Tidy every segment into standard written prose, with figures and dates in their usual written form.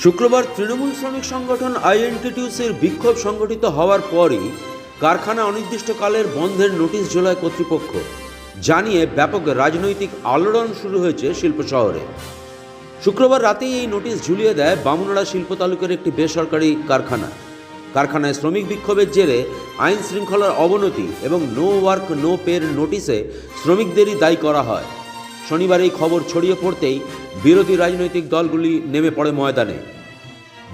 শুক্রবার তৃণমূল শ্রমিক সংগঠন আইএনটিটিউসির বিক্ষোভ সংগঠিত হওয়ার পরই কারখানা অনির্দিষ্টকালের বন্ধের নোটিশ ঝোলায় কর্তৃপক্ষ, জানিয়ে ব্যাপক রাজনৈতিক আলোড়ন শুরু হয়েছে শিল্প শহরে। শুক্রবার রাতেই এই নোটিশ ঝুলিয়ে দেয় বামুনাড়া শিল্প তালুকের একটি বেসরকারি কারখানায় শ্রমিক বিক্ষোভের জেরে আইন শৃঙ্খলার অবনতি এবং নো ওয়ার্ক নো পের নোটিশে শ্রমিকদেরই দায়ী করা হয়। শনিবার এই খবর ছড়িয়ে পড়তেই বিরোধী রাজনৈতিক দলগুলি নেমে পড়ে ময়দানে।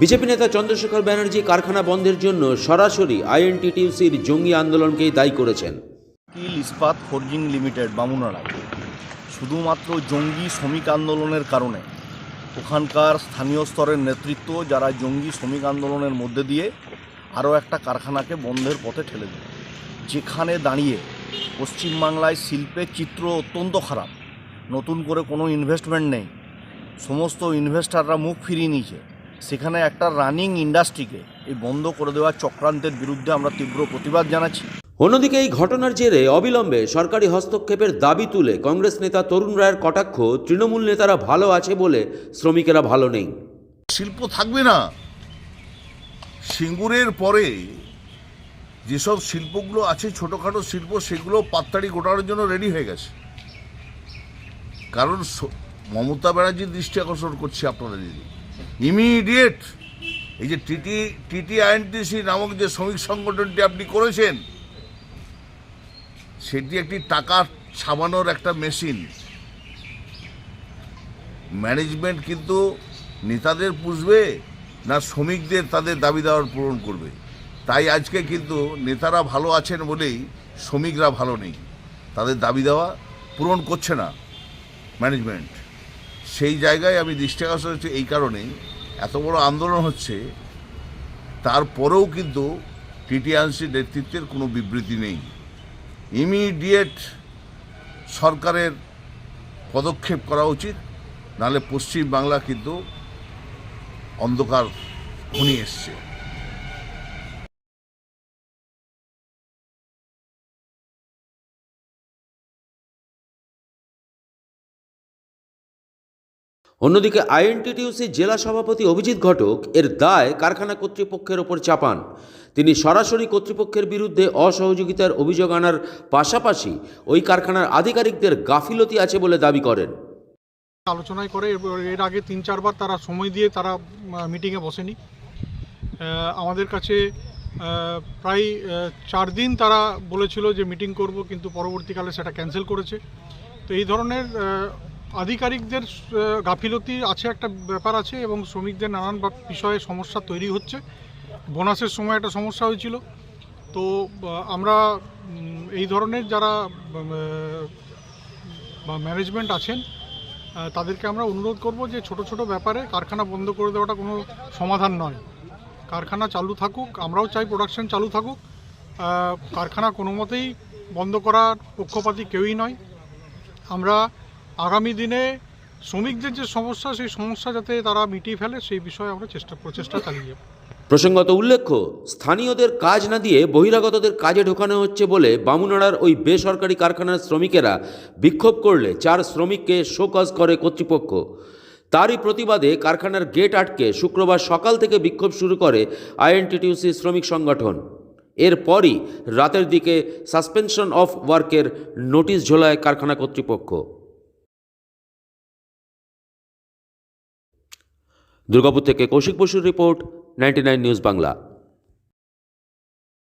বিজেপি নেতা চন্দ্রশেখর ব্যানার্জি কারখানা বন্ধের জন্য সরাসরি আইএনটিটিউসির জঙ্গি আন্দোলনকেই দায়ী করেছেন। কিল ইস্পাত ফোর্জিং লিমিটেড বামুনাড়ায় শুধুমাত্র জঙ্গি শ্রমিক আন্দোলনের কারণে ওখানকার স্থানীয় স্তরের নেতৃত্ব যারা জঙ্গি শ্রমিক আন্দোলনের মধ্যে দিয়ে আরও একটা কারখানাকে বন্ধের পথে ঠেলে দেয়, যেখানে দাঁড়িয়ে পশ্চিমবাংলায় শিল্পের চিত্র অত্যন্ত খারাপ। নতুন করে কোনো ইনভেস্টমেন্ট নেই, সমস্ত ইনভেস্টাররা মুখ ফিরিয়ে নিয়েছে। সেখানে একটা রানিং ইন্ডাস্ট্রিকে এই বন্ধ করে দেওয়ার চক্রান্তের বিরুদ্ধে আমরা তীব্র প্রতিবাদ জানাচ্ছি। অন্যদিকে এই ঘটনার জেরে অবিলম্বে সরকারি হস্তক্ষেপের দাবি তুলে কংগ্রেস নেতা তরুণ রায়ের কটাক্ষ, তৃণমূল নেতারা ভালো আছে বলে শ্রমিকেরা ভালো নেই। শিল্প থাকবে না। সিঙ্গুরের পরে যেসব শিল্পগুলো আছে ছোটোখাটো শিল্প, সেগুলো পাত্তাড়ি গোটানোর জন্য রেডি হয়ে গেছে। কারণ মমতা ব্যানার্জির দৃষ্টি আকর্ষণ করছে আপনারা, যদি ইমিডিয়েট এই যে টিটিআইএনটিসি নামক যে শ্রমিক সংগঠনটি আপনি করেছেন, সেটি একটি টাকা ছাপানোর একটা মেশিন। ম্যানেজমেন্ট কিন্তু নেতাদের পুষবে না শ্রমিকদের তাদের দাবি দাওয়ার পূরণ করবে। তাই আজকে কিন্তু নেতারা ভালো আছেন বলেই শ্রমিকরা ভালো নেই, তাদের দাবি দেওয়া পূরণ করছে না ম্যানেজমেন্ট। সেই জায়গায় আমি দৃষ্টি আকর্ষণ হচ্ছে, এই কারণেই এত বড় আন্দোলন হচ্ছে, তারপরেও কিন্তু টিটিআইএনসির নেতৃত্বের কোনো বিবৃতি নেই। ইমিডিয়েট সরকারের পদক্ষেপ করা উচিত, নাহলে পশ্চিম বাংলা কিন্তু অন্ধকার ঘনিয়ে এসছে। অন্যদিকে আইএনটিটিউসি জেলা সভাপতি অভিজিৎ ঘটক এর দায় কারখানা কর্তৃপক্ষের ওপর চাপান। তিনি সরাসরি কর্তৃপক্ষের বিরুদ্ধে অসহযোগিতার অভিযোগ আনার পাশাপাশি ওই কারখানার আধিকারিকদের গাফিলতি আছে বলে দাবি করেন। আলোচনায় করে এর আগে 3-4 বার তারা সময় দিয়ে তারা মিটিংয়ে বসেনি। আমাদের কাছে প্রায় 4 দিন তারা বলেছিল যে মিটিং করব, কিন্তু পরবর্তীকালে সেটা ক্যান্সেল করেছে। তো এই ধরনের আধিকারিকদের গাফিলতি আছে, একটা ব্যাপার আছে, এবং শ্রমিকদের নানান বিষয়ে সমস্যা তৈরি হচ্ছে। বোনাসের সময় একটা সমস্যা হয়েছিল। তো আমরা এই ধরনের যারা ম্যানেজমেন্ট আছেন তাদেরকে আমরা অনুরোধ করব যে ছোট ছোট ব্যাপারে কারখানা বন্ধ করে দেওয়াটা কোনো সমাধান নয়। কারখানা চালু থাকুক, আমরাও চাই প্রোডাকশন চালু থাকুক। কারখানা কোনো মতেই বন্ধ করার পক্ষপাতী কেউই নয়। আমরা আগামী দিনে শ্রমিকদের যে সমস্যা, সেই সমস্যা যাতে তারা মিটিয়ে ফেলে সেই বিষয়ে আমরা প্রচেষ্টা চালিয়ে যাব। প্রসঙ্গত উল্লেখ্য, স্থানীয়দের কাজ না দিয়ে বহিরাগতদের কাজে ঢোকানো হচ্ছে বলে বামুনাড়ার ওই বেসরকারি কারখানার শ্রমিকেরা বিক্ষোভ করলে 4 শ্রমিককে শোকজ করে কর্তৃপক্ষ। তারই প্রতিবাদে কারখানার গেট আটকে শুক্রবার সকাল থেকে বিক্ষোভ শুরু করে আইএনটিটিউসি শ্রমিক সংগঠন। এরপরই রাতের দিকে সাসপেনশন অফ ওয়ার্কের নোটিশ ঝোলায় কারখানা কর্তৃপক্ষ। দুর্গাপুর থেকে কৌশিক বসুর রিপোর্ট, 99 নিউজ বাংলা।